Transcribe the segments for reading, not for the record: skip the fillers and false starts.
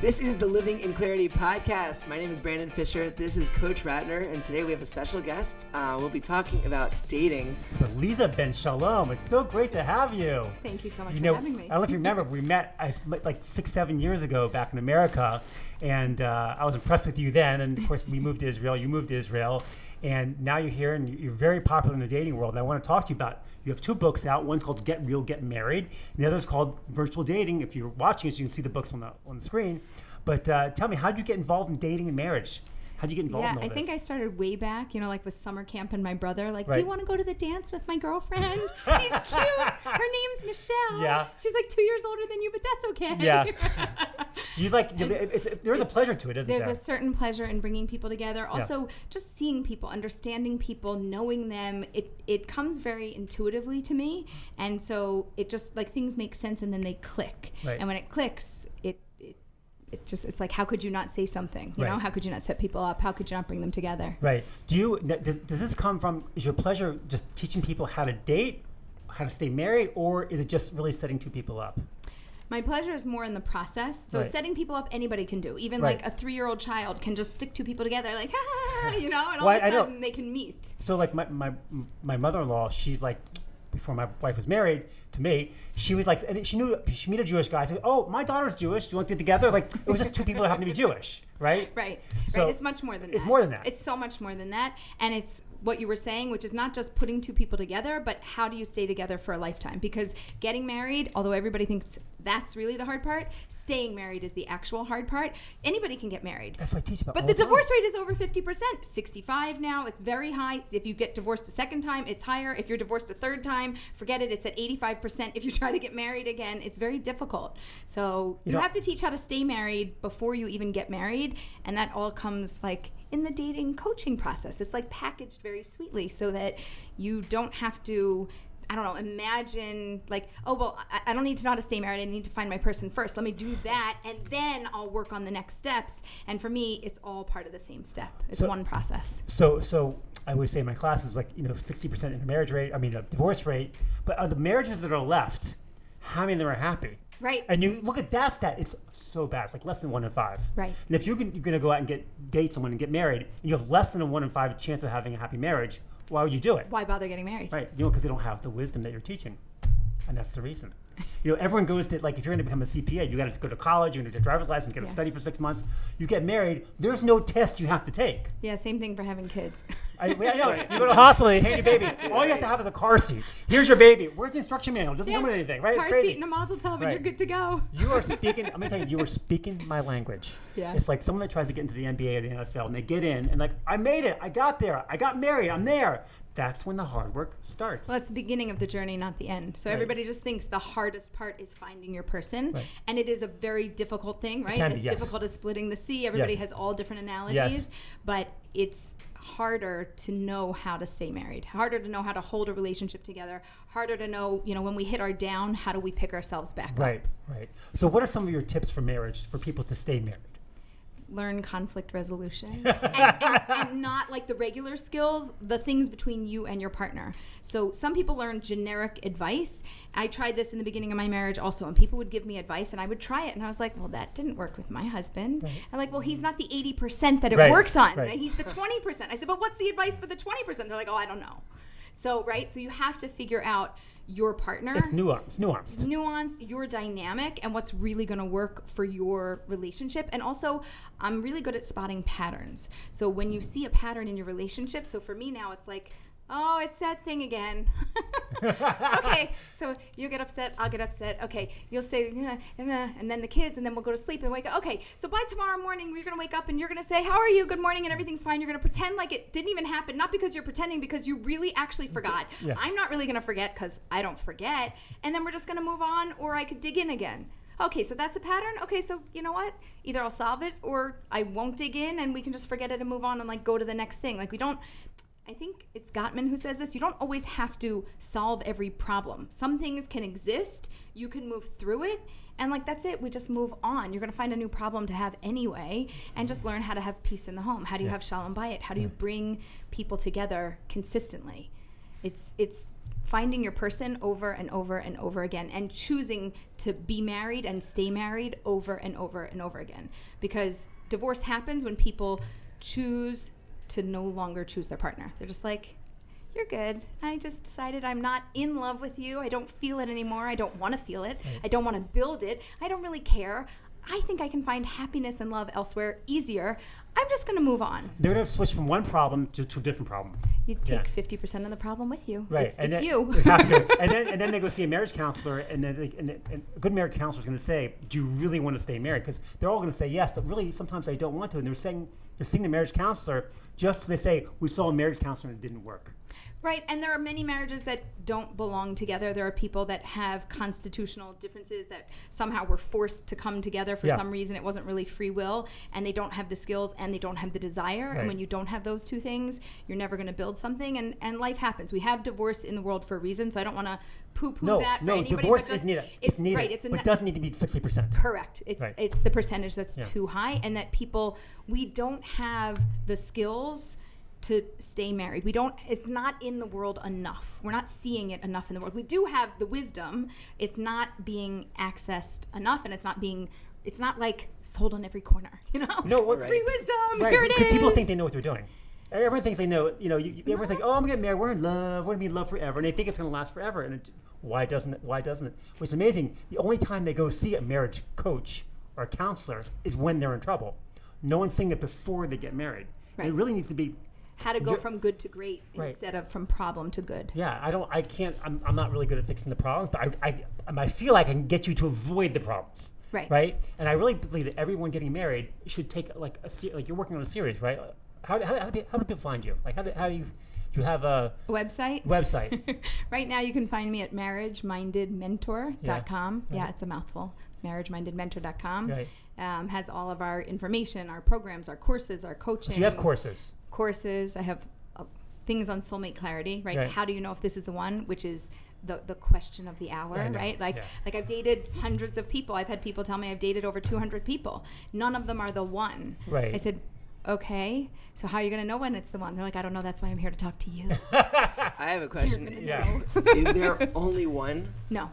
This is the Living in Clarity podcast. My name is Brandon Fisher. This is Coach Ratner, and today we have a special guest. We'll be talking about dating. Aleeza Ben Shalom. It's so great to have you. Thank you so much for having me. I don't know if you remember, we met like 6-7 years ago back in America, and I was impressed with you then. And of course, we moved to Israel. You moved to Israel, and now you're here, and you're very popular in the dating world. And I want to talk to you about. You have 2 books out. One's called Get Real, Get Married. And the other is called Virtual Dating. If you're watching this, you can see the books on the screen. But tell me, how did you get involved in dating and marriage? How did you get involved in all this? I think I started way back, like with summer camp and my brother. Like, right. Do you want to go to the dance with my girlfriend? She's cute. Her name's Michelle. Yeah. She's like 2 years older than you, but that's okay. Yeah. There's a pleasure to it, isn't there? There's a certain pleasure in bringing people together. Also, just seeing people, understanding people, knowing them. It comes very intuitively to me. And so it just, like, things make sense and then they click. Right. And when it clicks, it's like, how could you not say something? You know, how could you not set people up? How could you not bring them together? Right. Does this come from, is your pleasure just teaching people how to date, how to stay married, or is it just really setting 2 people up? My pleasure is more in the process. So setting people up, anybody can do. Even like a 3-year-old child can just stick 2 people together, like, and all of a sudden they can meet. So like my mother-in-law, she's like, before my wife was married to me, she was like, and she met a Jewish guy. Said, "Oh, my daughter's Jewish. Do you want to get together?" Like, it was just 2 people that happen to be Jewish, right? Right. So It's much more than that. It's more than that. It's so much more than that. And it's what you were saying, which is not just putting 2 people together, but how do you stay together for a lifetime? Because getting married, although everybody thinks that's really the hard part, staying married is the actual hard part. Anybody can get married. That's what I teach about. But the divorce rate is over 50%. 65 now. It's very high. If you get divorced a second time, it's higher. If you're divorced a third time, forget it. It's at 85%. If you try to get married again, it's very difficult. So you have to teach how to stay married before you even get married. And that all comes like in the dating coaching process. It's like packaged very sweetly so that you don't have to, imagine like, oh, well, I don't need to know how to stay married. I need to find my person first. Let me do that, and then I'll work on the next steps. And for me, it's all part of the same step. It's one process. So I always say in my classes, like, 60% in a divorce rate. But of the marriages that are left, how many of them are happy? Right. And you look at that stat, it's so bad. It's like less than 1 in 5. Right. And if you're going to go out and date someone and get married, and you have less than a 1 in 5 chance of having a happy marriage, why would you do it? Why bother getting married? Right. Because they don't have the wisdom that you're teaching. And that's the reason. Everyone goes to, like, if you're going to become a CPA, you got to go to college, you're going to get a driver's license, you got to study for 6 months. You get married, there's no test you have to take. Yeah, same thing for having kids. I know. You go to the hospital, they hand you a baby. All you have to have is a car seat. Here's your baby. Where's the instruction manual? It doesn't come with anything, right? Car seat and a mazel tov, and you're good to go. You are speaking, I'm going to tell you, you are speaking my language. Yeah. It's like someone that tries to get into the NBA or the NFL, and they get in, and like, I made it. I got there. I got married. I'm there. That's when the hard work starts. Well, it's the beginning of the journey, not the end. So everybody just thinks the hardest part is finding your person. Right. And it is a very difficult thing, right? It can As be, yes. difficult as splitting the sea. Everybody has all different analogies. Yes. But it's harder to know how to stay married, harder to know how to hold a relationship together, harder to know, when we hit our down, how do we pick ourselves back up? Right. So what are some of your tips for marriage for people to stay married? Learn conflict resolution and not like the regular skills, the things between you and your partner. So some people learn generic advice. I tried this in the beginning of my marriage also, and people would give me advice and I would try it, and I was like, well, that didn't work with my husband. Right. I'm like, well, he's not the 80% that it works on. Right. He's the 20%. I said, but what's the advice for the 20%? They're like, oh, I don't know. So, so you have to figure out your partner. It's nuanced. Your dynamic, and what's really going to work for your relationship. And also, I'm really good at spotting patterns. So when you see a pattern in your relationship, so for me now, it's like, oh, it's that thing again. Okay, so you get upset, I'll get upset. Okay, you'll say, and then the kids, and then we'll go to sleep and wake up. Okay, so by tomorrow morning, we're going to wake up and you're going to say, how are you? Good morning, and everything's fine. You're going to pretend like it didn't even happen, not because you're pretending, because you really actually forgot. Yeah. I'm not really going to forget because I don't forget. And then we're just going to move on, or I could dig in again. Okay, so that's a pattern. Okay, so you know what? Either I'll solve it or I won't dig in and we can just forget it and move on and like go to the next thing. Like I think it's Gottman who says this, you don't always have to solve every problem. Some things can exist, you can move through it, and like that's it, we just move on. You're gonna find a new problem to have anyway, and just learn how to have peace in the home. How do you have shalom bayit? How do you bring people together consistently? It's finding your person over and over and over again, and choosing to be married and stay married over and over and over again. Because divorce happens when people choose to no longer choose their partner. They're just like, you're good. I just decided I'm not in love with you. I don't feel it anymore. I don't want to feel it. Right. I don't want to build it. I don't really care. I think I can find happiness and love elsewhere easier. I'm just going to move on. They're going to switch from one problem to a different problem. You take 50% of the problem with you. Right. It's you. and then they go see a marriage counselor, and then and a good marriage counselor is going to say, do you really want to stay married? Because they're all going to say yes, but really sometimes they don't want to. And they're seeing the marriage counselor just so they say, we saw a marriage counselor and it didn't work. Right, and there are many marriages that don't belong together. There are people that have constitutional differences that somehow were forced to come together for some reason. It wasn't really free will, and they don't have the skills and they don't have the desire. Right. And when you don't have those two things, you're never going to build something, and life happens. We have divorce in the world for a reason, so I don't want to poo-poo that for anybody. Divorce but just, is needed. It's needed, right, but it doesn't need to be 60%. Correct. It's Right. it's the percentage that's too high, and that we don't have the skills to stay married. It's not in the world enough. We're not seeing it enough in the world. We do have the wisdom. It's not being accessed enough, and it's not like sold on every corner, free wisdom, Right. here it is. People think they know what they're doing. Everyone thinks they know, everyone's like, oh, I'm going to get married, we're in love, we're going to be in love forever, and they think it's going to last forever, and why doesn't it? Which is amazing. The only time they go see a marriage coach or a counselor is when they're in trouble. No one's seeing it before they get married. Right. And it really needs to be how to go from good to great instead of from problem to good. Yeah, I'm not really good at fixing the problems, but I feel like I can get you to avoid the problems. Right? And I really believe that everyone getting married should take like you're working on a series, right? How do people find you? Like how do you have a website? Right now you can find me at marriagemindedmentor.com. Yeah. Yeah, it's a mouthful. marriagemindedmentor.com. Right. Has all of our information, our programs, our courses, our coaching. So you have courses. I have things on soulmate clarity, right? Right? How do you know if this is the one, which is the question of the hour, right? Like I've dated hundreds of people. I've had people tell me I've dated over 200 people. None of them are the one. Right. I said, okay, so how are you going to know when it's the one? They're like, I don't know. That's why I'm here to talk to you. I have a question. Is there only one? No.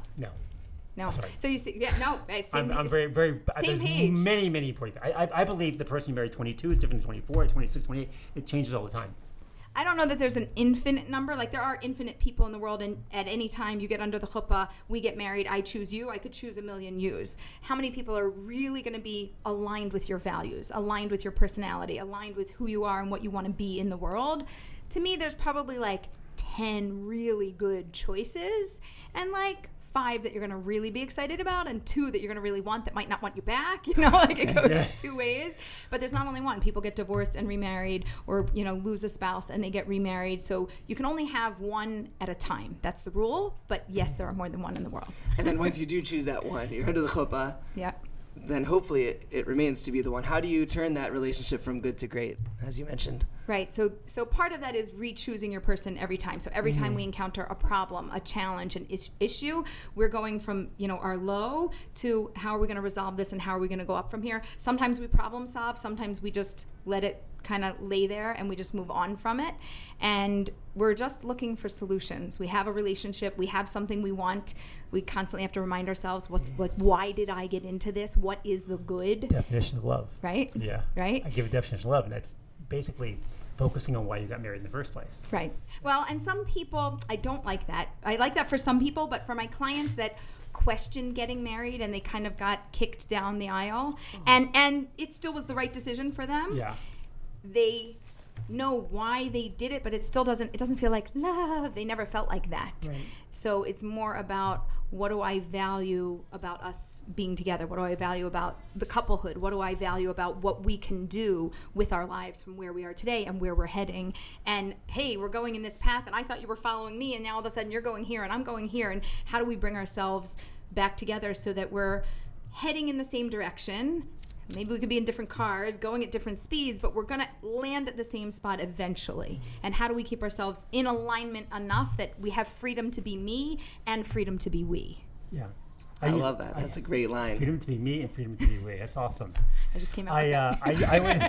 Sorry. So you see, I'm very, very. Same there's page. Many important. I believe the person you married 22 is different than 24, 26, 28. It changes all the time. I don't know that there's an infinite number. Like there are infinite people in the world, and at any time you get under the chuppah, we get married, I choose you, I could choose a million yous. How many people are really going to be aligned with your values, aligned with your personality, aligned with who you are and what you want to be in the world? To me, there's probably like 10 really good choices, and like 5 that you're going to really be excited about, and 2 that you're going to really want that might not want you back. Like it goes 2 ways. But there's not only one. People get divorced and remarried, or lose a spouse and they get remarried. So you can only have one at a time. That's the rule. But yes, there are more than one in the world. And then once you do choose that one, you're under the chuppah. Yeah. Then hopefully it remains to be the one. How do you turn that relationship from good to great, as you mentioned? Right. So part of that is re-choosing your person every time. So every time we encounter a problem, a challenge, an issue, we're going from, our low to how are we going to resolve this and how are we going to go up from here. Sometimes we problem solve. Sometimes we just let it kind of lay there and we just move on from it. And we're just looking for solutions. We have a relationship. We have something we want. We constantly have to remind ourselves, why did I get into this? What is the good? Definition of love. Right? Yeah. Right? I give a definition of love, and that's basically focusing on why you got married in the first place. Right. Well, and some people, I don't like that. I like that for some people, but for my clients that question getting married and they kind of got kicked down the aisle, and it still was the right decision for them. Yeah. They know why they did it, but it doesn't feel like love. They never felt like that. Right. So it's more about, what do I value about us being together? What do I value about the couplehood? What do I value about what we can do with our lives from where we are today and where we're heading? And hey, we're going in this path, and I thought you were following me, and now all of a sudden you're going here and I'm going here. And how do we bring ourselves back together so that we're heading in the same direction? Maybe we could be in different cars, going at different speeds, but we're going to land at the same spot eventually. And how do we keep ourselves in alignment enough that we have freedom to be me and freedom to be we? Yeah. I love that. That's a great line. Freedom to be me and freedom to be we. That's awesome. I just came out with that. I went.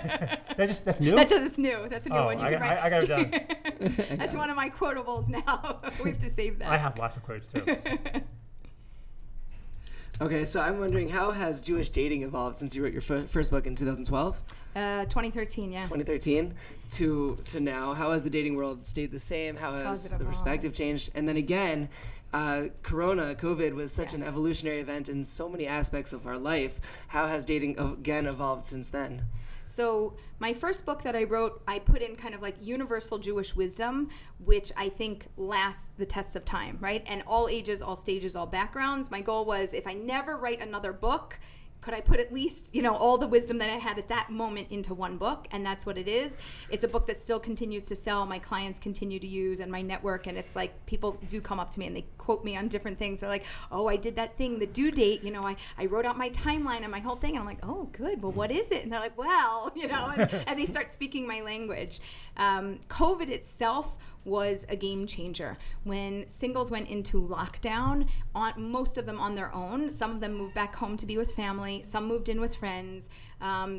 That's new. That's new. That's a new one. You can write. I got it done. That's one of my quotables now. We have to save that. I have lots of quotes too. Okay, so I'm wondering, how has Jewish dating evolved since you wrote your first book in 2012? 2013, yeah. 2013 to now. How has the dating world stayed the same? How has the perspective changed? And then again, COVID was such an evolutionary event in so many aspects of our life. How has dating again evolved since then? So my first book that I wrote, I put in kind of like universal Jewish wisdom, which I think lasts the test of time, right? And all ages, all stages, all backgrounds. My goal was, if I never write another book, could I put at least, all the wisdom that I had at that moment into one book? And that's what it is. It's a book that still continues to sell. My clients continue to use, and my network. And it's like, people do come up to me and they quote me on different things. They're like, oh, I did that thing, the due date. I wrote out my timeline and my whole thing. And I'm like, oh, good. Well, what is it? And they're like, well, and they start speaking my language. COVID itself was a game changer. When singles went into lockdown, most of them on their own. Some of them moved back home to be with family. Some moved in with friends.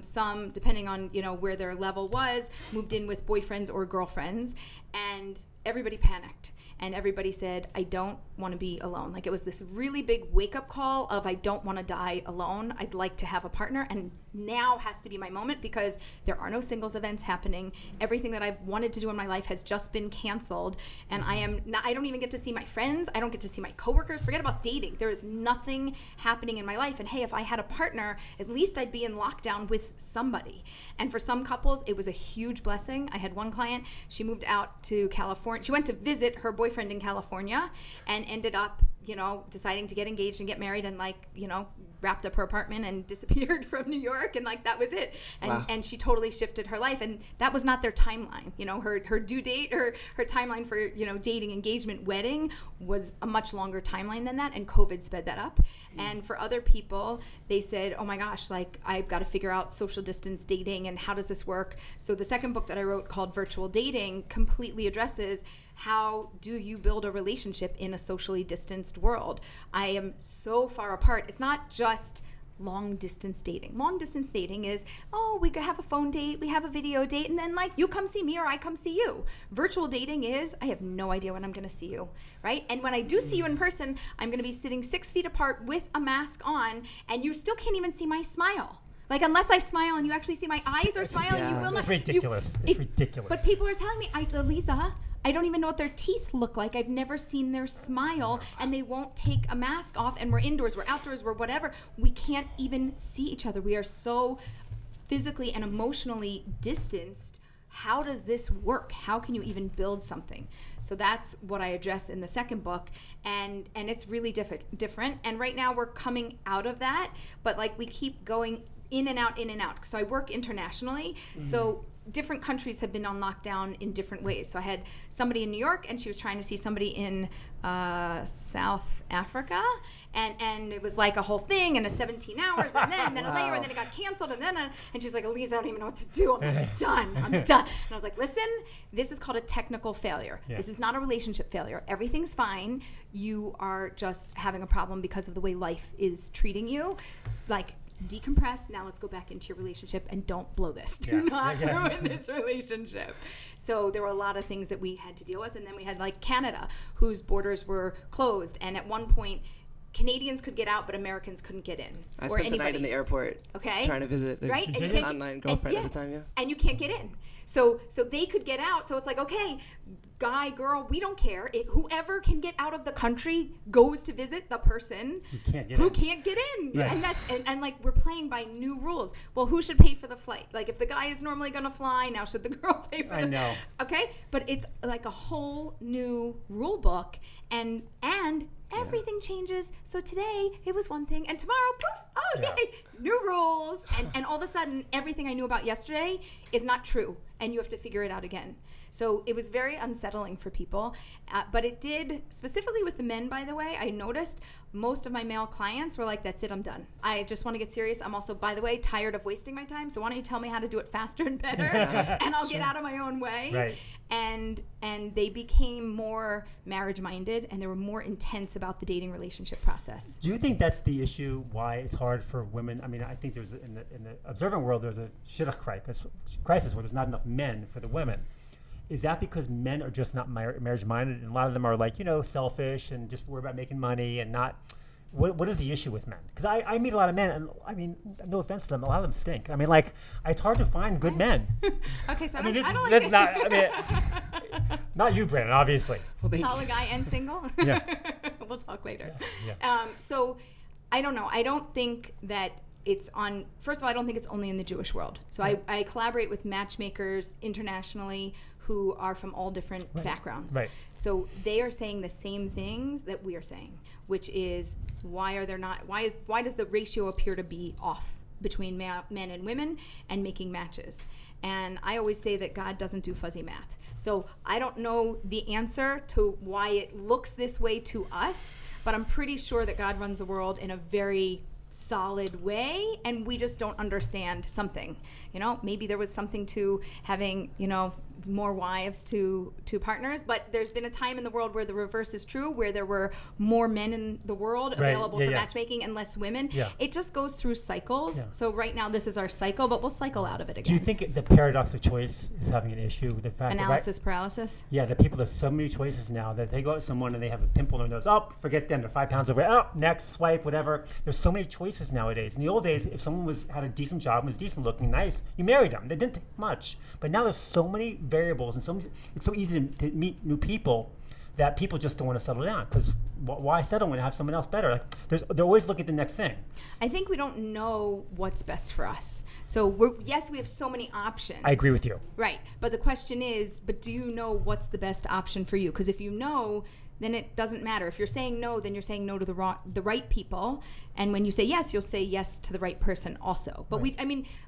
Some, depending on where their level was, moved in with boyfriends or girlfriends. And everybody panicked. And everybody said, I don't want to be alone. Like, it was this really big wake-up call of, I don't want to die alone. I'd like to have a partner. And now has to be my moment, because there are no singles events happening. Everything that I've wanted to do in my life has just been canceled. And I don't even get to see my friends. I don't get to see my coworkers. Forget about dating. There is nothing happening in my life. And hey, if I had a partner, at least I'd be in lockdown with somebody. And for some couples, it was a huge blessing. I had one client, she moved out to California. She went to visit her boyfriend in California and ended up, deciding to get engaged and get married, and wrapped up her apartment and disappeared from New York, and that was it. And Wow. And she totally shifted her life, and that was not their timeline. Her due date, her timeline for dating, engagement, wedding was a much longer timeline than that, and COVID sped that up. And for other people, they said, oh my gosh, I've got to figure out social distance dating and how does this work. So the second book that I wrote, called Virtual Dating, completely addresses how do you build a relationship in a socially distanced world. I am so far apart. It's not just long distance dating. Long distance dating is, we have a phone date, we have a video date, and then you come see me or I come see you. Virtual dating is, I have no idea when I'm going to see you, right? And when I do see you in person, I'm going to be sitting 6 feet apart with a mask on, and you still can't even see my smile. Unless I smile and you actually see my eyes are smiling, you will not. It's ridiculous. It's ridiculous. But people are telling me, Aleeza, I don't even know what their teeth look like. I've never seen their smile, and they won't take a mask off, and we're indoors, we're outdoors, we're whatever. We can't even see each other. We are so physically and emotionally distanced. How does this work? How can you even build something? So that's what I address in the second book, and it's really different. And right now we're coming out of that, but we keep going in and out. So I work internationally, so different countries have been on lockdown in different ways. So I had somebody in New York, and she was trying to see somebody in South Africa, and it was a whole thing, and 17 hours, and then a layer, and then it got canceled, and she's like, Aleeza, I don't even know what to do. I'm done. And I was like, listen, this is called a technical failure. Yeah. This is not a relationship failure. Everything's fine. You are just having a problem because of the way life is treating you. Decompress. Now let's go back into your relationship and don't blow this. Do not ruin this relationship. So there were a lot of things that we had to deal with. And then we had Canada, whose borders were closed. And at one point, Canadians could get out, but Americans couldn't get in. I spent the night in the airport trying to visit an online girlfriend at the time. Yeah. And you can't get in. So they could get out. So it's okay, guy, girl, we don't care. Whoever can get out of the country goes to visit the person who can't get in. Right. And that's and we're playing by new rules. Well, who should pay for the flight? If the guy is normally going to fly, now should the girl pay for I know. Okay? But it's a whole new rule book, and everything changes. So today it was one thing, and tomorrow, poof, yay, new rules. And all of a sudden, everything I knew about yesterday is not true, and you have to figure it out again. So it was very unsettling for people, but it did, specifically with the men, by the way, I noticed most of my male clients were like, that's it, I'm done. I just want to get serious. I'm also, by the way, tired of wasting my time, so why don't you tell me how to do it faster and better, and I'll get out of my own way. Right. And they became more marriage-minded, and they were more intense about the dating relationship process. Do you think that's the issue, why it's hard for women? I mean, I think there's in the observant world, there's a shidduch crisis where there's not enough men for the women. is that because men are just not marriage minded, and a lot of them are like, selfish and just worry about making money and not. What is the issue with men? Because I meet a lot of men, and I mean, no offense to them, a lot of them stink. I mean, like, it's hard to find good men. Okay, so I don't this like is not. I mean, not you, Brandon, obviously. Well, solid guy and single. Yeah. We'll talk later. Yeah. So, I don't know. I don't think that it's on. First of all, I don't think it's only in the Jewish world. So I collaborate with matchmakers internationally who are from all different backgrounds. Right. So they are saying the same things that we are saying, which is why does the ratio appear to be off between men and women and making matches? And I always say that God doesn't do fuzzy math. So I don't know the answer to why it looks this way to us, but I'm pretty sure that God runs the world in a very solid way, and we just don't understand something. Maybe there was something to having, more wives to partners, but there's been a time in the world where the reverse is true, where there were more men in the world available for matchmaking and less women. It just goes through cycles. So right now this is our cycle, but we'll cycle out of it again. Do you think the paradox of choice is having an issue with the fact analysis paralysis? Yeah, the people, there's so many choices now that they go at someone and they have a pimple in their nose. Oh, forget them, they're 5 pounds overweight. Oh, next, swipe, whatever. There's so many choices nowadays. In the old days, if someone had a decent job and was decent looking, nice, you married them. They didn't take much. But now there's so many variables and it's so easy to meet new people that people just don't want to settle down, because why settle when you have someone else better? Like, they're always looking at the next thing. I think we don't know what's best for us. So we have so many options. I agree with you. Right, but the question is, do you know what's the best option for you? Because if you know, then it doesn't matter. If you're saying no, then you're saying no to the right people. And when you say yes, you'll say yes to the right person also. But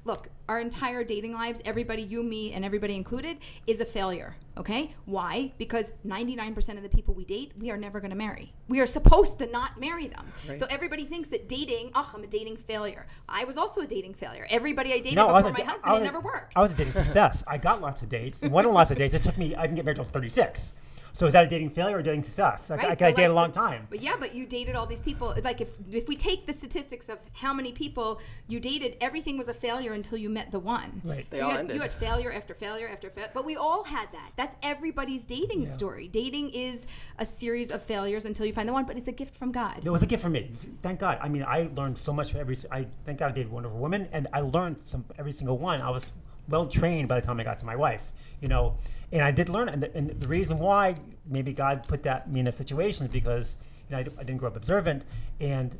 look, our entire dating lives, everybody, you, me, and everybody included, is a failure, okay? Why? Because 99% of the people we date, we are never going to marry. We are supposed to not marry them. Right. So everybody thinks that dating, I'm a dating failure. I was also a dating failure. Everybody I dated before my husband, it never worked. I was a dating success. I got lots of dates. And went on lots of dates. I didn't get married until I was 36. So is that a dating failure or dating success? I dated a long time. But you dated all these people. Like if we take the statistics of how many people you dated, everything was a failure until you met the one. Right. So you had failure after failure after failure. But we all had that. That's everybody's dating story. Dating is a series of failures until you find the one, but it's a gift from God. It was a gift from me. Thank God. I mean, I learned so much from thank God I dated wonderful women, and I learned every single one. I was well trained by the time I got to my wife, And I did learn, and the reason why maybe God put me in that situation is because I didn't grow up observant, and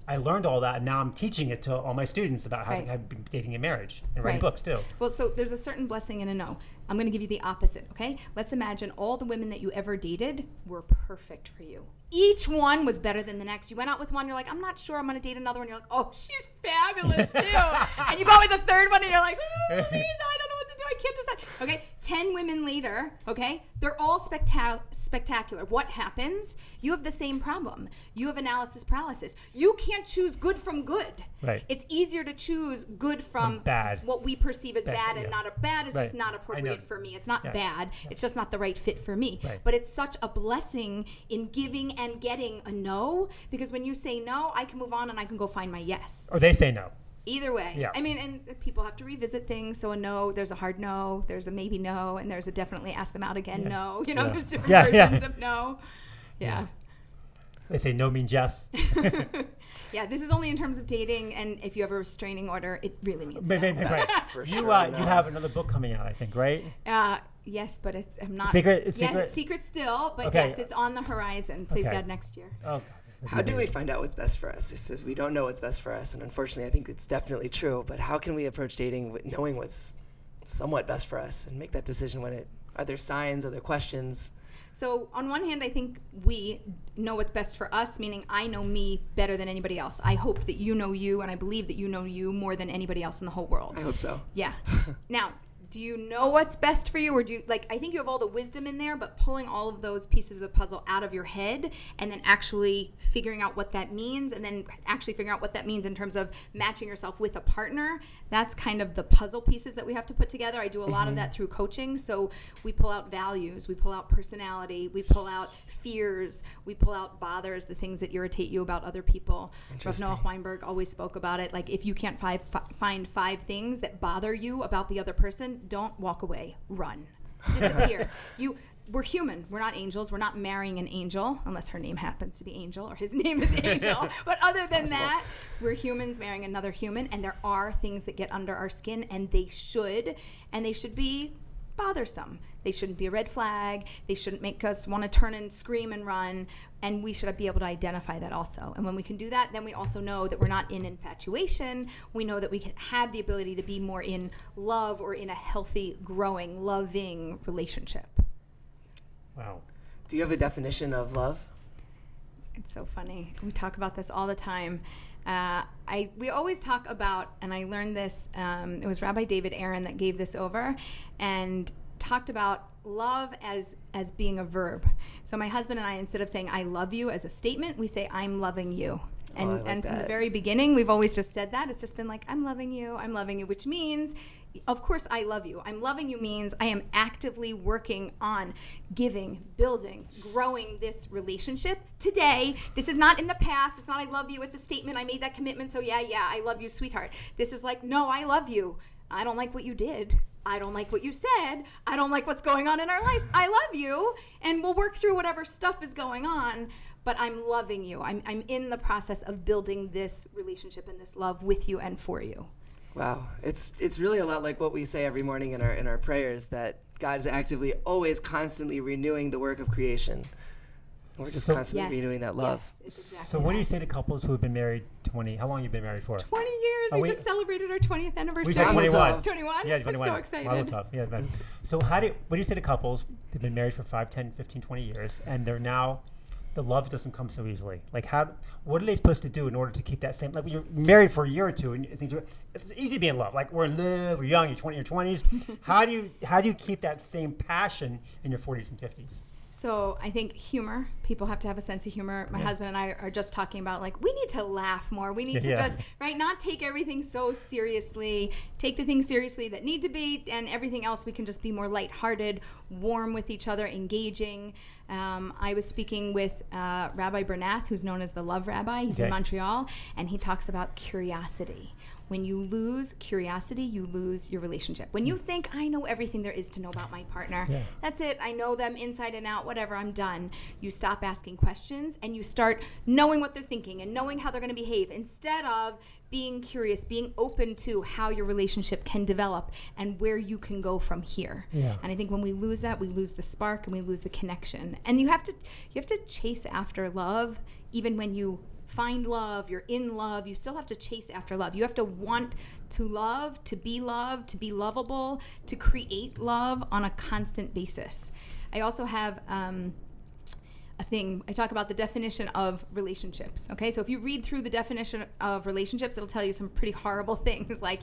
I learned all that, and now I'm teaching it to all my students about how to be dating in marriage and writing books too. Well, so there's a certain blessing in a no. I'm going to give you the opposite, okay? Let's imagine all the women that you ever dated were perfect for you. Each one was better than the next. You went out with one, you're like, I'm not sure I'm going to date another one. You're like, oh, she's fabulous too. And you go with the third one, and you're like, oh, Lisa, I don't know what to do. I can't decide. Okay, 10 women later, okay, they're all spectacular. What happens? You have the same problem. You have analysis paralysis. You can't choose good from good. Right. It's easier to choose good from bad. What we perceive as bad and not bad is just not appropriate for me. It's not bad. Yeah. It's just not the right fit for me. Right. But it's such a blessing in giving and getting a no, because when you say no, I can move on and I can go find my yes. Or they say no. Either way. Yeah. I mean, and people have to revisit things. So a no, there's a hard no, there's a maybe no, and there's a definitely ask them out again no. There's different versions of no. Yeah. They say no means yes. Yeah, this is only in terms of dating, and if you have a restraining order, it really means no. Right. You have another book coming out, I think, right? Yes, but I'm not. Secret? Yes, it's secret still, but yes, it's on the horizon. Please God, next year. Oh, God. How do we find out what's best for us? It says we don't know what's best for us, and unfortunately, I think it's definitely true. But how can we approach dating with knowing what's somewhat best for us and make that decision are there signs, are there questions? So on one hand, I think we know what's best for us, meaning I know me better than anybody else. I hope that you know you, and I believe that you know you more than anybody else in the whole world. I hope so. Yeah. Now, do you know what's best for you, or I think you have all the wisdom in there, but pulling all of those pieces of the puzzle out of your head and then actually figuring out what that means, and then actually figuring out what that means in terms of matching yourself with a partner, that's kind of the puzzle pieces that we have to put together. I do a lot of that through coaching. So we pull out values, we pull out personality, we pull out fears, we pull out bothers, the things that irritate you about other people. Rav Noah Weinberg always spoke about it. Like, if you can't find 5 things that bother you about the other person, don't walk away, run. disappear. We're human. We're not angels. We're not marrying an angel, unless her name happens to be Angel or his name is Angel. But other than that, we're humans marrying another human, and there are things that get under our skin, and they should be bothersome. They shouldn't be a red flag. They shouldn't make us want to turn and scream and run, and we should be able to identify that also. And when we can do that, then we also know that we're not in infatuation. We know that we can have the ability to be more in love or in a healthy, growing, loving relationship. Wow. Do you have a definition of love? It's so funny. We talk about this all the time. We always talk about, and I learned this, it was Rabbi David Aaron that gave this over, and talked about love as being a verb. So my husband and I, instead of saying I love you as a statement, we say I'm loving you. And from the very beginning, we've always just said that. It's just been like, I'm loving you, which means, of course, I love you. I'm loving you means I am actively working on giving, building, growing this relationship today. This is not in the past. It's not I love you. It's a statement. I made that commitment. So yeah, I love you, sweetheart. This is like, no, I love you. I don't like what you did. I don't like what you said. I don't like what's going on in our life. I love you. And we'll work through whatever stuff is going on. But I'm loving you. I'm in the process of building this relationship and this love with you and for you. Wow, it's really a lot like what we say every morning in our prayers, that God is actively, always, constantly renewing the work of creation. We're just constantly renewing that love. Yes, it's exactly so what do you say to couples who have been married 20? How long have you been married for? 20 years. We just celebrated our 20th anniversary. We said 21. 21? Yeah, 21. I'm so excited. Wow, tough. Yeah, man. So what do you say to couples who've been married for 5, 10, 15, 20 years, and they're now, the love doesn't come so easily? Like, what are they supposed to do in order to keep that same, like when you're married for a year or two and it's easy to be in love. Like, we're in love, we're young, you're 20, your 20s. How do you keep that same passion in your 40s and 50s? So I think humor, people have to have a sense of humor. My husband and I are just talking about, like, we need to laugh more. We need to just, not take everything so seriously, take the things seriously that need to be, and everything else we can just be more lighthearted, warm with each other, engaging. I was speaking with Rabbi Bernath, who's known as the Love Rabbi. He's in Montreal, and he talks about curiosity. When you lose curiosity, you lose your relationship. When you think, I know everything there is to know about my partner, that's it, I know them inside and out, whatever, I'm done. You stop asking questions, and you start knowing what they're thinking and knowing how they're going to behave, instead of being curious, being open to how your relationship can develop and where you can go from here. And I think when we lose that, we lose the spark and we lose the connection. And you have to chase after love. Even when you find love, you're in love, you still have to chase after love. You have to want to love, to be lovable, to create love on a constant basis. I also have a thing, I talk about the definition of relationships, okay? So if you read through the definition of relationships, it'll tell you some pretty horrible things, like,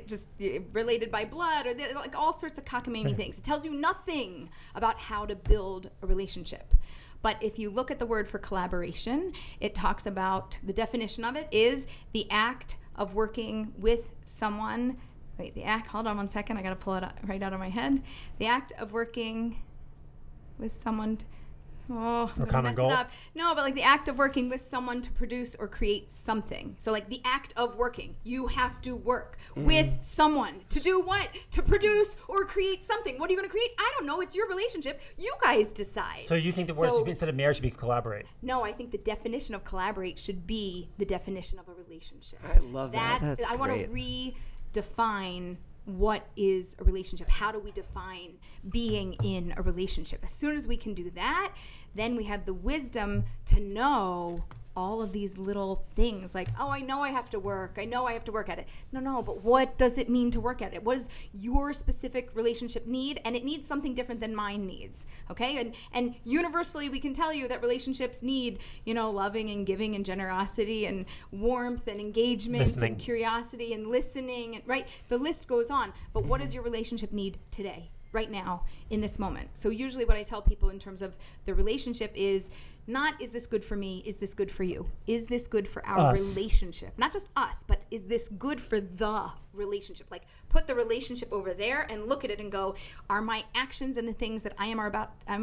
just related by blood, or like all sorts of cockamamie things. It tells you nothing about how to build a relationship. But if you look at the word for collaboration, it talks about, the definition of it is the act of working with someone. Hold on one second, I gotta pull it right out of my head. The act of working with someone, I'm gonna mess it up. No, but like the act of working with someone to produce or create something. So like the act of working, you have to work with someone to do what? To produce or create something. What are you going to create? I don't know. It's your relationship. You guys decide. So you think the word instead of marriage should be collaborate? No, I think the definition of collaborate should be the definition of a relationship. I love that. That's I want to redefine what is a relationship. How do we define being in a relationship? As soon as we can do that, then we have the wisdom to know all of these little things, like, I know I have to work. I know I have to work at it. No, but what does it mean to work at it? What does your specific relationship need? And it needs something different than mine needs, okay? And universally, we can tell you that relationships need, loving and giving and generosity and warmth and engagement and curiosity and listening, right? The list goes on. But what does your relationship need today, right now, in this moment? So usually what I tell people in terms of the relationship is not, is this good for me? Is this good for you? Is this good for our relationship? Not just us, but is this good for the relationship? Like, put the relationship over there and look at it and go, are my actions and the things that I'm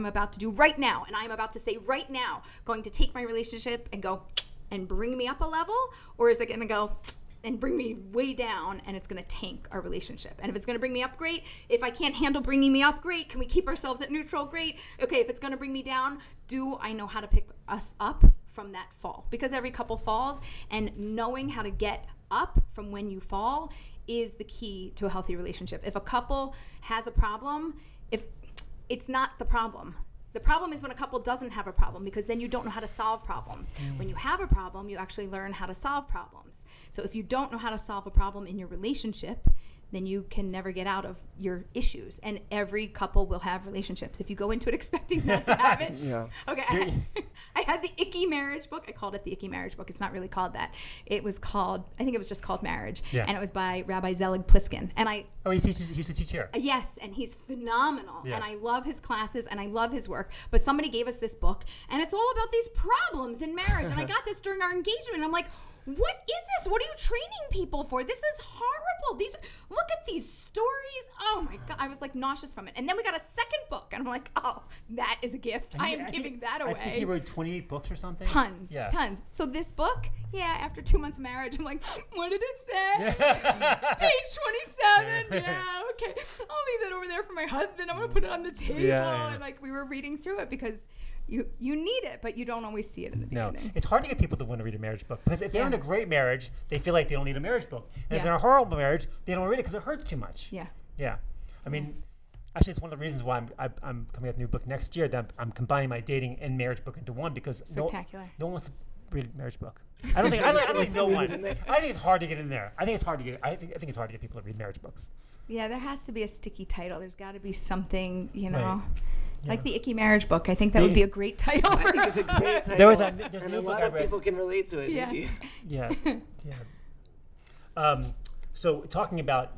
about to do right now, and I'm about to say right now, going to take my relationship and go and bring me up a level? Or is it going to go, and bring me way down, and it's going to tank our relationship. And if it's going to bring me up, great. If I can't handle bringing me up, great. Can we keep ourselves at neutral? Great. Okay, if it's going to bring me down, do I know how to pick us up from that fall? Because every couple falls, and knowing how to get up from when you fall is the key to a healthy relationship. If a couple has a problem, if it's not the problem. The problem is when a couple doesn't have a problem, because then you don't know how to solve problems. When you have a problem, you actually learn how to solve problems. So if you don't know how to solve a problem in your relationship, then you can never get out of your issues. And every couple will have relationships. If you go into it expecting not to have it. Yeah. Okay, I had the Icky Marriage book. I called it the Icky Marriage book. It's not really called that. It was called, I think it was just called Marriage. Yeah. And it was by Rabbi Zelig Pliskin. And I... Oh, he used to teach here. Yes, and he's phenomenal. Yeah. And I love his classes and I love his work. But somebody gave us this book, and it's all about these problems in marriage. And I got this during our engagement, and I'm like, what is this? What are you training people for? This is horrible. Look at these stories. Oh my God. I was like nauseous from it. And then we got a second book, and I'm like, oh, that is a gift. I am giving that away. I think he wrote 28 books or something. Tons. So this book, after 2 months of marriage, I'm like, what did it say? Page 27. Yeah, okay. I'll leave that over there for my husband. I'm going to put it on the table. And like, we were reading through it because you need it, but you don't always see it in the beginning. No, it's hard to get people to want to read a marriage book, because if they're in a great marriage, they feel like they don't need a marriage book. And if they're in a horrible marriage, they don't read it because it hurts too much. Yeah. I mean, actually, it's one of the reasons why I'm coming out with a new book next year, that I'm combining my dating and marriage book into one, because Spectacular. No one wants to read a marriage book. I don't think no one. I think it's hard to get in there. I think it's hard to get people to read marriage books. Yeah, there has to be a sticky title. There's got to be something, Right. Like the Icky Marriage book. I think that would be a great title. I think it's a great title. There's and a lot of people can relate to it, maybe. Yeah. So talking about,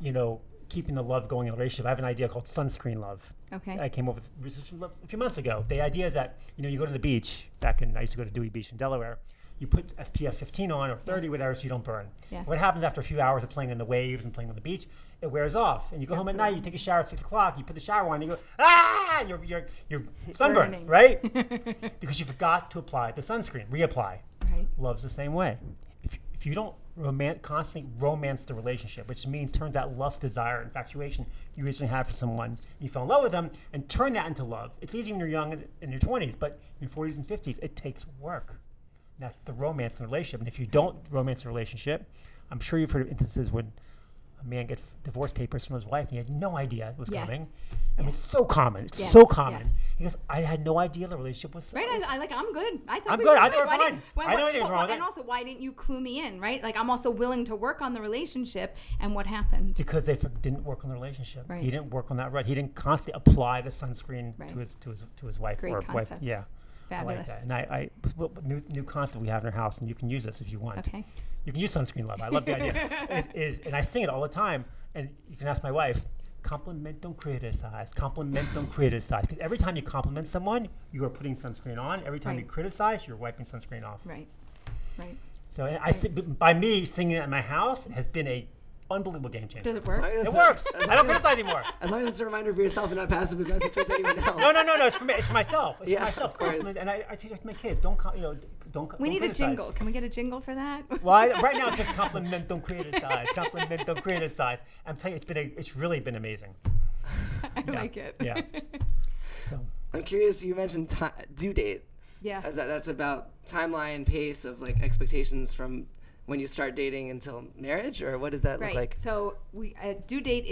keeping the love going in a relationship, I have an idea called sunscreen love. Okay. I came up with this a few months ago. The idea is that, you go to the beach. I used to go to Dewey Beach in Delaware. You put SPF 15 on, or 30, whatever, so you don't burn. Yeah. What happens after a few hours of playing in the waves and playing on the beach? It wears off, and you go home at night. You take a shower at 6 o'clock. You put the shower on. And you go, you're sunburned, Burning. right? Because you forgot to apply the sunscreen. Reapply. Right. Love's the same way. If you don't constantly romance the relationship, which means turn that lust, desire, infatuation you originally had for someone, you fell in love with them, and turn that into love. It's easy when you're young in your 20s, but in your 40s and 50s, it takes work. That's the romance in a relationship. And if you don't romance a relationship, I'm sure you've heard of instances when a man gets divorce papers from his wife and he had no idea it was coming. I mean, it's so common. It's so common. Yes. He goes, I had no idea the relationship was Right, I'm good. I thought I'm we good. were I thought we were fine. I know anything was wrong with And it. also, why didn't you clue me in, right? Like, I'm also willing to work on the relationship, and what happened? Because they didn't work on the relationship. Right. He didn't work on that right. He didn't constantly apply the sunscreen to his wife. Great or concept. wife. Yeah. Fabulous. I like that. And new concept we have in our house, and you can use this if you want. Okay. You can use sunscreen love. I love the idea. And I sing it all the time. And you can ask my wife, compliment, don't criticize. Compliment, don't criticize. Because every time you compliment someone, you are putting sunscreen on. Every time you criticize, you're wiping sunscreen off. Right. So by me singing it in my house has been a unbelievable game changer. Does it work? It works. I don't criticize anymore. As long as it's a reminder for yourself and not passive aggressive towards anyone else. No. It's for me. It's for myself. It's for myself. Of course. And I teach my kids, don't We need criticize. a jingle. Can we get a jingle for that? Well, right now it's just compliment, don't criticize. Compliment, don't criticize. I'm telling you, it's really been amazing. I like it. Yeah. So I'm curious. You mentioned due date. Yeah. That's about timeline, pace of like expectations from when you start dating until marriage, or what does that look like? So due date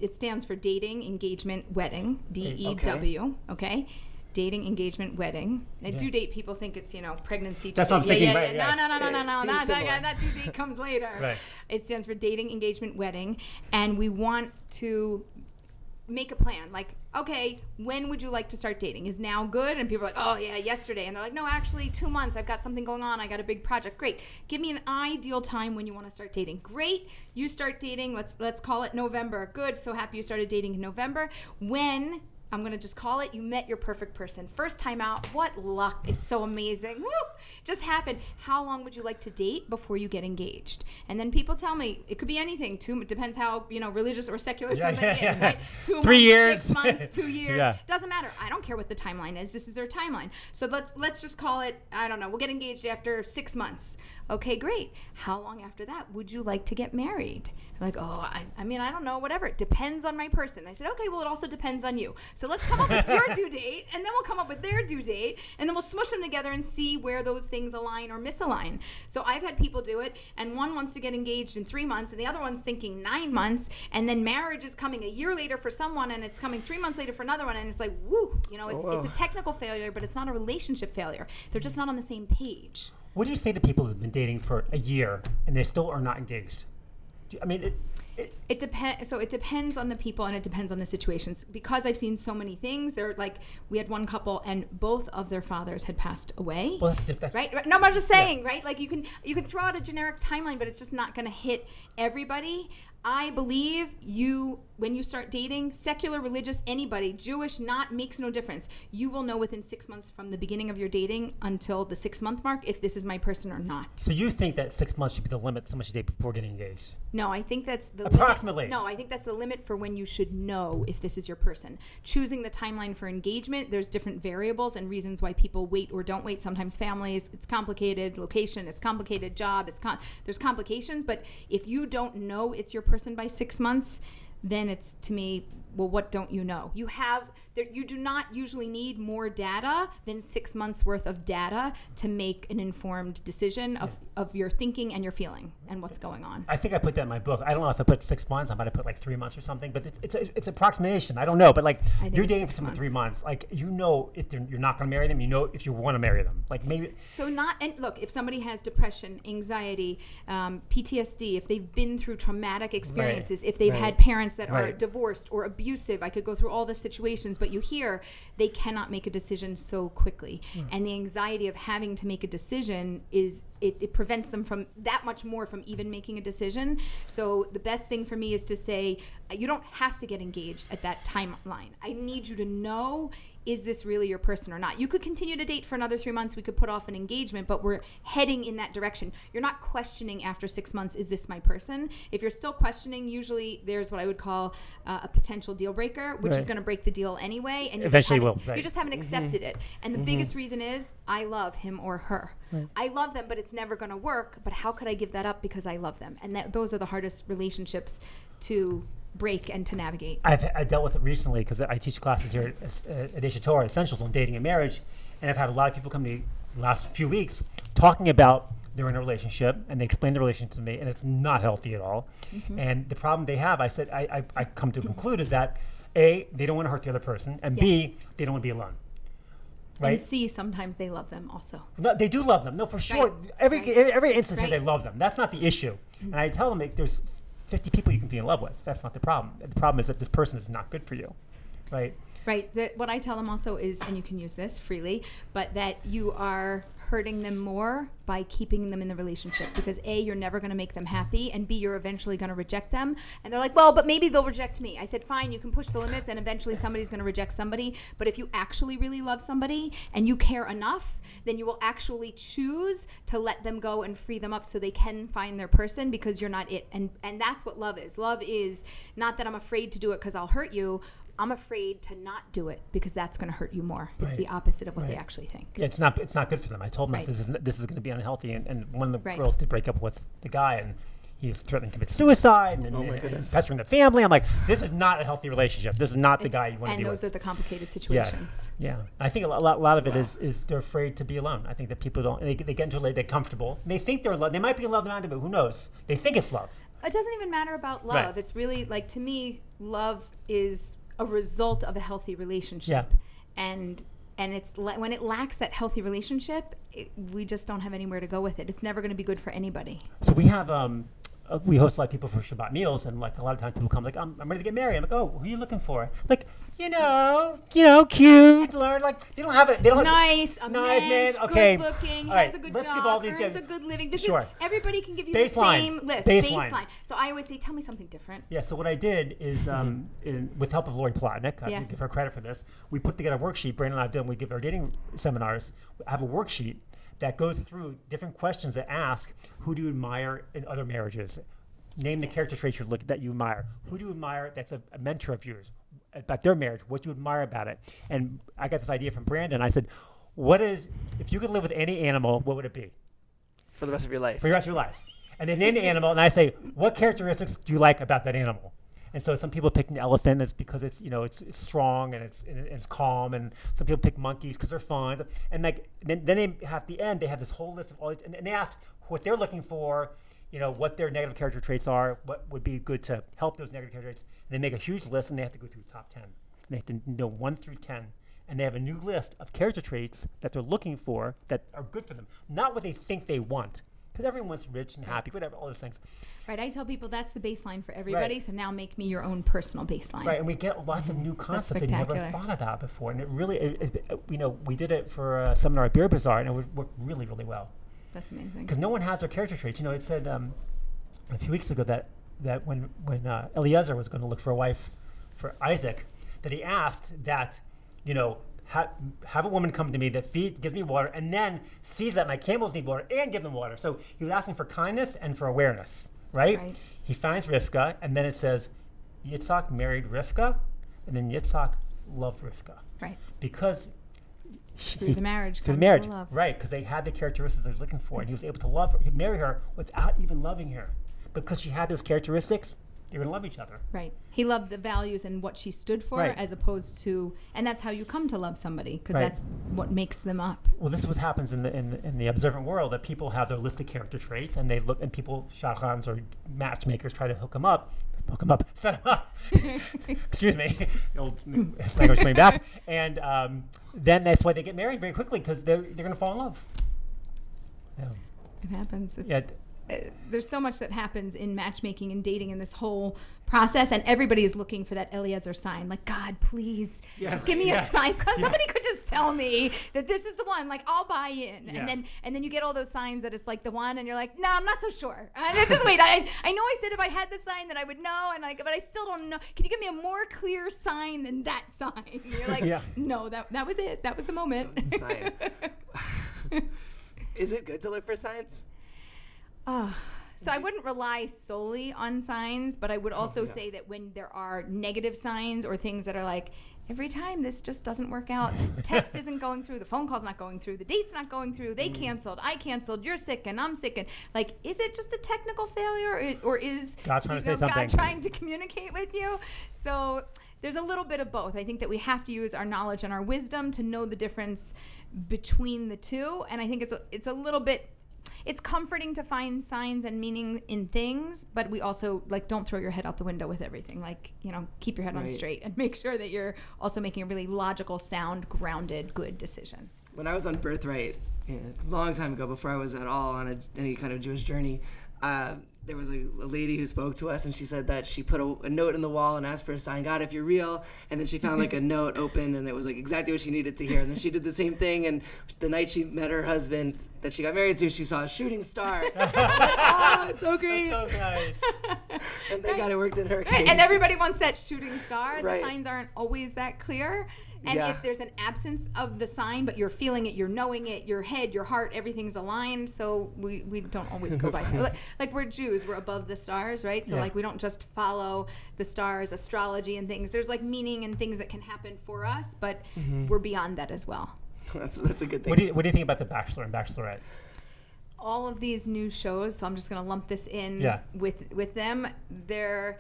it stands for dating, engagement, wedding. DEW. Okay. Dating, engagement, wedding. Due date, people think it's pregnancy. That's what I'm thinking. Right, No. Seems That due date comes later. Right. It stands for dating, engagement, wedding, and we want to make a plan. Like, okay, when would you like to start dating? Is now good? And people are like, oh yeah, yesterday. And they're like, no, actually 2 months. I've got something going on. I got a big project. Great. Give me an ideal time when you want to start dating. Great. You start dating. Let's call it November. Good. So happy you started dating in November. When I'm going to just call it, you met your perfect person. First time out, what luck. It's so amazing. Woo! Just happened. How long would you like to date before you get engaged? And then people tell me, it could be anything. It depends how, religious or secular somebody is, right? 2 months, 3 years. 6 months, 2 years. Yeah. Doesn't matter. I don't care what the timeline is. This is their timeline. So let's just call it, I don't know, we'll get engaged after 6 months. Okay, great. How long after that would you like to get married? I'm like, I don't know, whatever. It depends on my person. I said, okay, well, it also depends on you. So let's come up with your due date, and then we'll come up with their due date, and then we'll smush them together and see where those things align or misalign. So I've had people do it, and one wants to get engaged in 3 months, and the other one's thinking 9 months, and then marriage is coming a year later for someone, and it's coming 3 months later for another one, and it's like, woo, it's a technical failure, but it's not a relationship failure. They're just not on the same page. What do you say to people who've been dating for a year and they still are not engaged? It depends. So it depends on the people and it depends on the situations. Because I've seen so many things. We had one couple and both of their fathers had passed away. Well, that's right. No, I'm just saying, right? Like you can throw out a generic timeline, but it's just not going to hit everybody. I believe when you start dating, secular, religious, anybody, Jewish, makes no difference. You will know within 6 months from the beginning of your dating until the 6 month mark if this is my person or not. So you think that 6 months should be the limit so much you date before getting engaged? No, I think that's the approximately. Limit. No, I think that's the limit for when you should know if this is your person. Choosing the timeline for engagement, there's different variables and reasons why people wait or don't wait. Sometimes families, it's complicated, location, it's complicated, job, there's complications. But if you don't know it's your person by 6 months, then it's, to me, well, what don't you know? You do not usually need more data than 6 months worth of data to make an informed decision of your thinking and your feeling and what's going on. I think I put that in my book. I don't know if I put 6 months. I might have put like 3 months or something, but it's approximation. I don't know, but you're dating for someone 3 months. Like if you're not going to marry them, if you want to marry them. Like maybe. So look, if somebody has depression, anxiety, PTSD, if they've been through traumatic experiences, if they've had parents that are divorced or abusive, I could go through all the situations, but you hear they cannot make a decision so quickly. And the anxiety of having to make a decision it prevents them from that much more from even making a decision. So the best thing for me is to say, you don't have to get engaged at that timeline. I need you to know, is this really your person or not? You could continue to date for another 3 months. We could put off an engagement, but we're heading in that direction. You're not questioning after 6 months, is this my person? If you're still questioning, usually there's what I would call a potential deal breaker, which is going to break the deal anyway. And eventually will. You just haven't accepted it. And the biggest reason is, I love him or her. Right. I love them, but it's never going to work. But how could I give that up because I love them? And those are the hardest relationships to break and to navigate. I dealt with it recently because I teach classes here at Isha Torah, Essentials on Dating and Marriage, and I've had a lot of people come to me the last few weeks talking about they're in a relationship and they explain the relationship to me and it's not healthy at all. And the problem they have, I said, I come to conclude is that A, they don't want to hurt the other person, and B, they don't want to be alone. Right? And C, sometimes they love them also. No, they do love them. No, for sure. Right. Every instance here, they love them. That's not the issue. And I tell them there's 50 people you can be in love with. That's not the problem. The problem is that this person is not good for you, right? Right. What I tell them also is, and you can use this freely, but that you are hurting them more by keeping them in the relationship because A, you're never going to make them happy, and B, you're eventually going to reject them. And they're like, well, but maybe they'll reject me. I said, fine, you can push the limits and eventually somebody's going to reject somebody. But if you actually really love somebody and you care enough, then you will actually choose to let them go and free them up so they can find their person because you're not it. And that's what love is. Love is not that I'm afraid to do it because I'll hurt you. I'm afraid to not do it because that's going to hurt you more. It's the opposite of what they actually think. Yeah, it's not good for them. I told them this is going to be unhealthy, and one of the girls did break up with the guy, and he was threatening to commit suicide and pestering the family. I'm like, this is not a healthy relationship. This is not the guy you want to be with. And those are the complicated situations. Yeah. I think a lot of it is they're afraid to be alone. I think that people don't. They get into they're comfortable. They think they're in love. They might be in love now, but who knows? They think it's love. It doesn't even matter about love. Right. It's really to me, love is a result of a healthy relationship, and it's when it lacks that healthy relationship, we just don't have anywhere to go with it. It's never going to be good for anybody. So we have we host a lot of people for Shabbat meals, and like a lot of times people come like, I'm ready to get married. I'm like, oh, who are you looking for? Like, cute, learn, like they don't have it. They don't nice, have, nice man, okay, good looking, right, has a good let's give job, all these earns a good living. This sure. is everybody can give you Baseline. the same list. Baseline. So I always say, tell me something different. Yeah. So what I did is, with help of Lori Plotnick, I give her credit for this. We put together a worksheet. Brandon and I did. We give our dating seminars. I have a worksheet that goes through different questions that ask, who do you admire in other marriages? Name the character traits that you admire. Who do you admire that's a mentor of yours about their marriage? What do you admire about it? And I got this idea from Brandon. I said, if you could live with any animal, what would it be? For the rest of your life. For the rest of your life. And they name the animal, and I say, what characteristics do you like about that animal? And so some people pick an elephant. It's because it's strong and it's calm. And some people pick monkeys because they're fun. And like then they have the end. They have this whole list of all, and they ask what they're looking for. What their negative character traits are, what would be good to help those negative character traits. And they make a huge list, and they have to go through the top 10. And they have to know 1 through 10. And they have a new list of character traits that they're looking for that are good for them, not what they think they want. Because everyone's rich and happy, whatever, all those things. Right, I tell people that's the baseline for everybody, right. So now make me your own personal baseline. Right, and we get lots of new concepts that you never thought about before. And it really, we did it for a seminar at Beer Bazaar, and it worked really, really well. That's amazing. Because no one has their character traits. It said a few weeks ago that when Eliezer was going to look for a wife for Isaac, that he asked that, have a woman come to me that gives me water, and then sees that my camels need water and give them water. So he was asking for kindness and for awareness, right? He finds Rivka, and then it says Yitzhak married Rivka, and then Yitzhak loved Rivka. Right. Because through the marriage, love. Right, because they had the characteristics they were looking for, and he was able to love her, he'd marry her without even loving her. Because she had those characteristics, they were going to love each other. Right. He loved the values and what she stood for, as opposed to, and that's how you come to love somebody, because that's what makes them up. Well, this is what happens in the observant world, that people have their list of character traits, and they look, and people, shadchans or matchmakers, try to set them up. Excuse me, the old language coming back. And then that's why they get married very quickly, because they're going to fall in love. Yeah. It happens. There's so much that happens in matchmaking and dating in this whole process, and everybody is looking for that Eliezer sign. Like, God, please, just give me a sign. Because somebody could just tell me that this is the one. Like, I'll buy in. And then you get all those signs that it's like the one, and you're like, no, I'm not so sure. Just wait. I know I said if I had the sign that I would know, but I still don't know. Can you give me a more clear sign than that sign? And you're like, no, that was it. That was the moment. Sign. Is it good to look for signs? So I wouldn't rely solely on signs, but I would also say that when there are negative signs or things that are like, every time this just doesn't work out, the text isn't going through, the phone call's not going through, the date's not going through, they canceled, I canceled, you're sick and I'm sick, and like, is it just a technical failure, or is God trying to say something? God trying to communicate with you? So there's a little bit of both. I think that we have to use our knowledge and our wisdom to know the difference between the two, and I think it's a little bit. It's comforting to find signs and meaning in things, but we also, like, don't throw your head out the window with everything. Like, keep your head on straight and make sure that you're also making a really logical, sound, grounded, good decision. When I was on Birthright, a long time ago, before I was at all on any kind of Jewish journey, there was a lady who spoke to us, and she said that she put a note in the wall and asked for a sign, God, if you're real. And then she found like a note open, and it was like exactly what she needed to hear. And then she did the same thing, and the night she met her husband that she got married to, she saw a shooting star. Oh, it's so great. That's so nice. And thank God it worked in her case. And everybody wants that shooting star. Right. The signs aren't always that clear. And if there's an absence of the sign, but you're feeling it, you're knowing it, your head, your heart, everything's aligned. So we don't always go by. Like we're Jews, we're above the stars, right? So like we don't just follow the stars, astrology and things. There's like meaning and things that can happen for us, but we're beyond that as well. That's a good thing. What do you think about The Bachelor and Bachelorette? All of these new shows, so I'm just going to lump this in with them. They're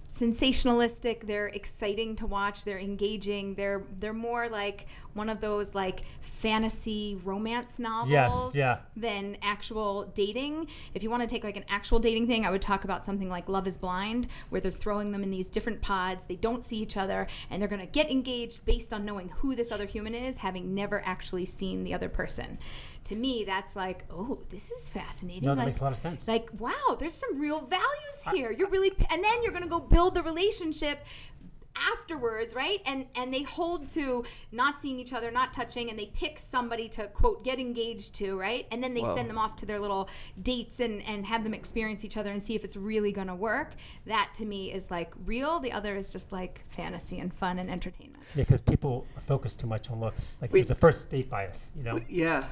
sensationalistic, they're exciting to watch, they're engaging, they're more like one of those like fantasy romance novels than actual dating. If you want to take like an actual dating thing, I would talk about something like Love is Blind, where they're throwing them in these different pods. They don't see each other, and they're going to get engaged based on knowing who this other human is, having never actually seen the other person. To me, that's like, oh, this is fascinating. No, that like, makes a lot of sense. Like, wow, there's some real values here. You're really, and then you're going to go build the relationship afterwards, right? And they hold to not seeing each other, not touching, and they pick somebody to, quote, get engaged to, right? And then they send them off to their little dates and have them experience each other and see if it's really going to work. That, to me, is like real. The other is just like fantasy and fun and entertainment. Yeah, because people focus too much on looks. Like the first date bias, you know? Yeah.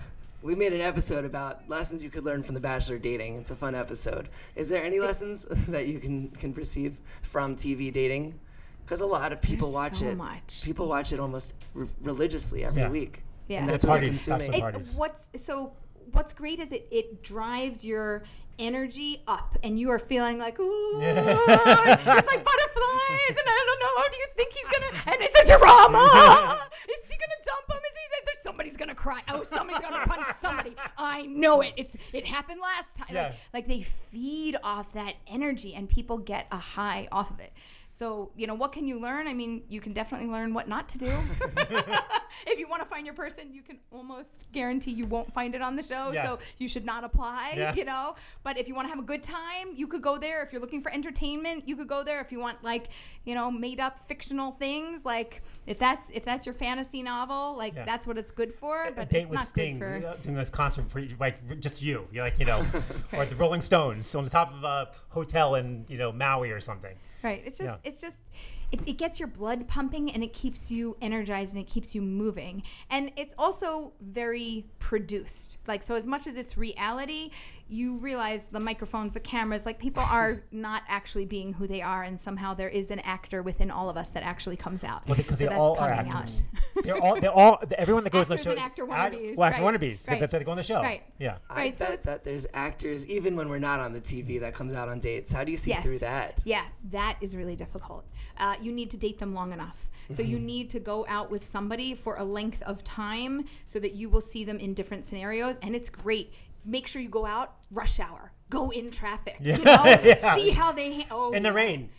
We made an episode about lessons you could learn from The Bachelor dating. It's a fun episode. Is there any lessons that you can perceive from TV dating? Because a lot of people watch it. Much. People watch it almost religiously every week. Yeah. And that's what they're parties, consuming. What's great is it drives your energy up, and you are feeling like, ooh, it's like butterflies, and I don't know, do you think he's gonna, and it's a drama. Is she gonna dump him? Somebody's gonna cry. Oh, somebody's gonna punch somebody. I know it. It happened last time. Yeah. Like they feed off that energy, and people get a high off of it. So, what can you learn? I mean, you can definitely learn what not to do. If you want to find your person, you can almost guarantee you won't find it on the show. Yeah. So you should not apply, But if you want to have a good time, you could go there. If you're looking for entertainment, you could go there. If you want made up fictional things, like if that's your fantasy novel, that's what it's good for. But it's not good for doing this concert for like just you. You're like, or the Rolling Stones on the top of a hotel in Maui or something. Right. It's just it gets your blood pumping, and it keeps you energized, and it keeps you moving. And it's also very produced. Like, so as much as it's reality, you realize the microphones, the cameras, like people are not actually being who they are, and somehow there is an actor within all of us that actually comes out. Well, because so they all are actors. They're all everyone that goes on the show. Actors and actor wannabes. Actor wannabes. Because that's why they go on the show. Right. Yeah. I bet that there's actors, even when we're not on the TV, that comes out on dates. How do you see through that? Yeah, that is really difficult. You need to date them long enough. So you need to go out with somebody for a length of time so that you will see them in different scenarios. And it's great. Make sure you go out rush hour. Go in traffic. See how they in the rain.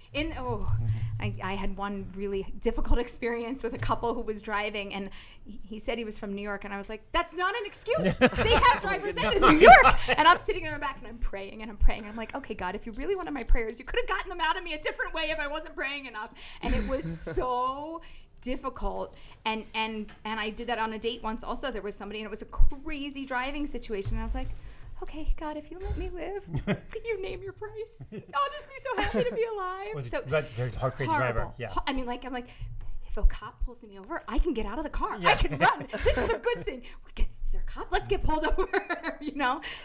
I had one really difficult experience with a couple who was driving, and he said he was from New York, and I was like, that's not an excuse. They have driver's ed in New York. And I'm sitting there in the back, and I'm praying, and I'm like, okay, God, if you really wanted my prayers, you could have gotten them out of me a different way if I wasn't praying enough. And it was so difficult, and I did that on a date once also. There was somebody, and it was a crazy driving situation, and I was like, okay, God, if you let me live, you name your price. I'll just be so happy to be alive. So there's a crazy driver. Yeah. I mean, I'm like, if a cop pulls me over, I can get out of the car. Yeah. I can run. This is a good thing. Is there a cop? Let's get pulled over.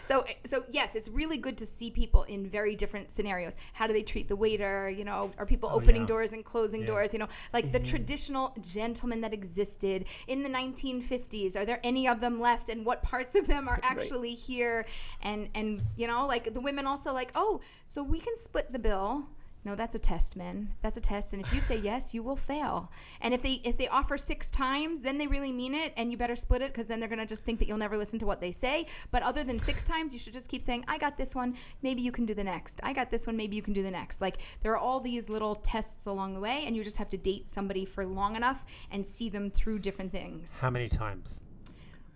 So yes, it's really good to see people in very different scenarios. How do they treat the waiter? Are people opening doors and closing doors? Like the traditional gentlemen that existed in the 1950s. Are there any of them left? And what parts of them are actually here? And like the women also like, oh, so we can split the bill. No, that's a test, man. That's a test. And if you say yes, you will fail. And if they offer 6 times, then they really mean it, and you better split it, because then they're going to just think that you'll never listen to what they say. But other than 6 times, you should just keep saying, I got this one, maybe you can do the next. I got this one, maybe you can do the next. Like, there are all these little tests along the way, and you just have to date somebody for long enough and see them through different things. How many times?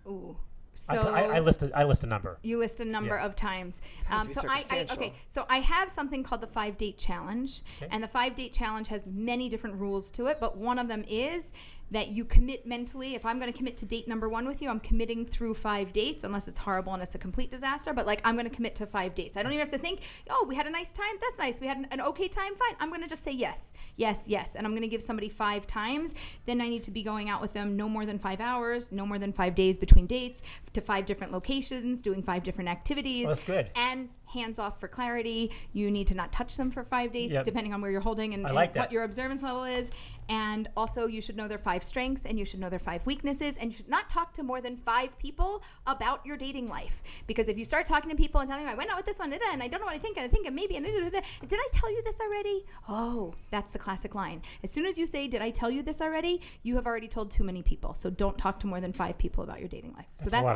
Ooh. So I list a number. You list a number of times. So I have something called the 5-date challenge, and the 5-date challenge has many different rules to it, but one of them is that you commit mentally. If I'm going to commit to date number 1 with you, I'm committing through 5 dates, unless it's horrible and it's a complete disaster. But I'm going to commit to 5 dates. I don't even have to think, oh, we had a nice time. That's nice. We had an okay time. Fine. I'm going to just say yes, yes, yes. And I'm going to give somebody 5 times. Then I need to be going out with them no more than 5 hours, no more than 5 days between dates, to 5 different locations, doing 5 different activities. Well, that's good. And hands off for clarity. You need to not touch them for 5 dates, depending on where you're holding and what your observance level is. And also, you should know their 5 strengths, and you should know their 5 weaknesses, and you should not talk to more than 5 people about your dating life. Because if you start talking to people and telling them, I went out with this one, and I don't know what I think maybe, and did I tell you this already? Oh, that's the classic line. As soon as you say, did I tell you this already? You have already told too many people. So don't talk to more than 5 people about your dating life. So that's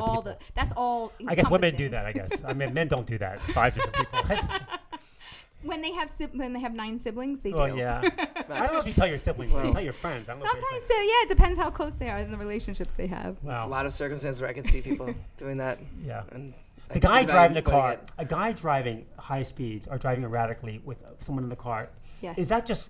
all. I guess women do that, I guess. I mean, men don't do that. 5 different people. When they have 9 siblings, they do. Well, yeah. I don't know if you tell your siblings. You tell your friends. I don't Sometimes, it depends how close they are and the relationships they have. Wow. There's a lot of circumstances where I can see people doing that. Yeah. And a guy driving high speeds or driving erratically with someone in the car. Yes. Is that just?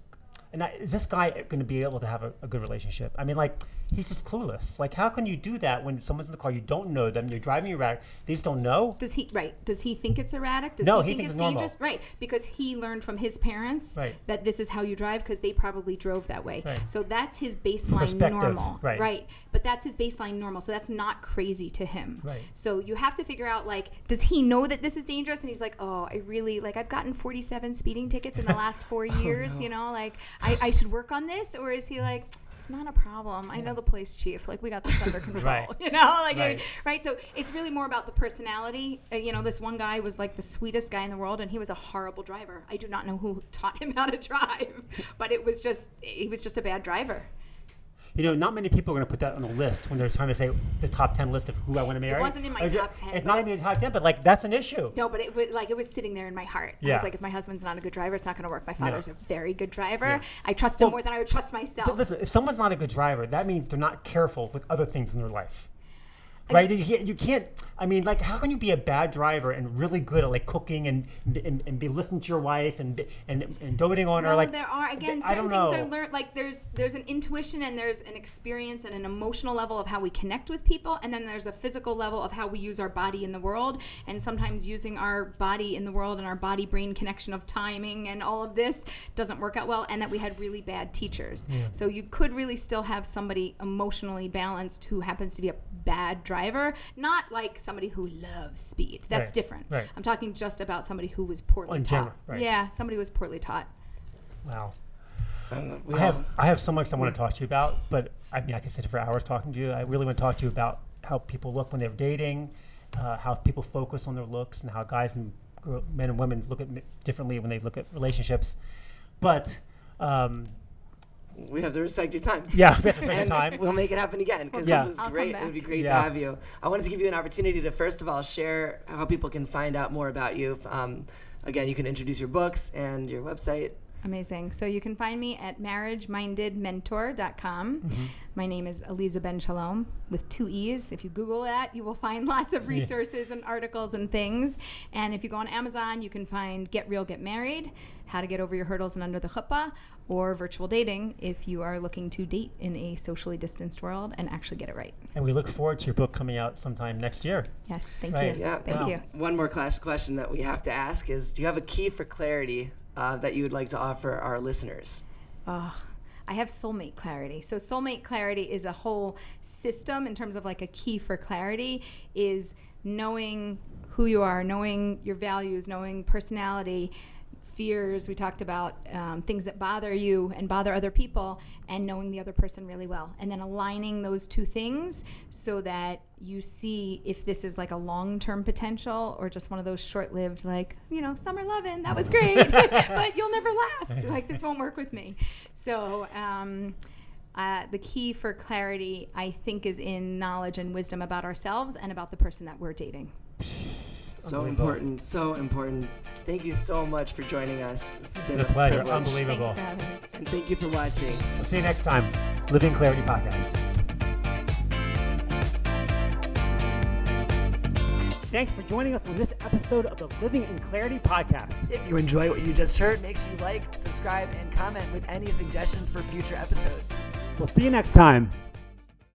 And is this guy going to be able to have a good relationship? I mean, like, he's just clueless. Like, how can you do that when someone's in the car, you don't know them, you're driving erratic, they just don't know? Does he think it's erratic? Does he think it's dangerous? Right, because he learned from his parents that this is how you drive because they probably drove that way. Right. So that's his baseline normal. Right. But that's his baseline normal, so that's not crazy to him. Right. So you have to figure out, like, does he know that this is dangerous? And he's like, oh, I've gotten 47 speeding tickets in the last 4 years, you know, like, I should work on this? Or is he like, it's not a problem. I know the police chief. Like, we got this under control. You know, like, right. So it's really more about the personality. This one guy was like the sweetest guy in the world, and he was a horrible driver. I do not know who taught him how to drive, but he was just a bad driver. You know, not many people are going to put that on the list when they're trying to say the top 10 list of who I want to marry. It wasn't in my top 10. It's not even in the top 10, but like that's an issue. No, but it was sitting there in my heart. I was like, if my husband's not a good driver, it's not going to work. My father's a very good driver. Yeah. I trust him more than I would trust myself. Listen, if someone's not a good driver, that means they're not careful with other things in their life. Right? You can't, I mean, like, how can you be a bad driver and really good at, like, cooking and be listening to your wife and doting on her? Like, there are, again, certain things are learned. Like, there's an intuition and there's an experience and an emotional level of how we connect with people. And then there's a physical level of how we use our body in the world. And sometimes using our body in the world and our body-brain connection of timing and all of this doesn't work out well. And that we had really bad teachers. Yeah. So you could really still have somebody emotionally balanced who happens to be a bad driver, not like somebody who loves speed. That's different. Right. I'm talking just about somebody who was poorly taught. Yeah, somebody who was poorly taught. Wow. I have so much I want to talk to you about, but I mean, I could sit for hours talking to you. I really want to talk to you about how people look when they're dating, how people focus on their looks, and how guys and men and women look at differently when they look at relationships. But we have to respect your time. Yeah, we have to respect your time. We'll make it happen again because this was great. It would be great to have you. I wanted to give you an opportunity to, first of all, share how people can find out more about you. Again, you can introduce your books and your website. Amazing. So you can find me at marriagemindedmentor.com. Mm-hmm. My name is Aleeza Ben Shalom with 2 E's. If you Google that, you will find lots of resources and articles and things. And if you go on Amazon, you can find Get Real, Get Married, How to Get Over Your Hurdles and Under the Chuppah, or Virtual Dating if you are looking to date in a socially distanced world and actually get it right. And we look forward to your book coming out sometime next year. Yes, thank you. Yeah, thank you. One more question that we have to ask is, do you have a key for clarity that you would like to offer our listeners? I have soulmate clarity. So soulmate clarity is a whole system in terms of like a key for clarity is knowing who you are, knowing your values, knowing personality, fears, we talked about things that bother you and bother other people, and knowing the other person really well. And then aligning those 2 things so that you see if this is like a long-term potential or just one of those short-lived, like, summer lovin', that was great, but you'll never last. Like, this won't work with me. So the key for clarity, I think, is in knowledge and wisdom about ourselves and about the person that we're dating. So important, so important. Thank you so much for joining us. It's been a pleasure. privilege. Unbelievable. And thank you for watching. We'll see you next time. Living Clarity Podcast. Thanks for joining us on this episode of the Living in Clarity Podcast. If you enjoy what you just heard, make sure you like, subscribe, and comment with any suggestions for future episodes. We'll see you next time.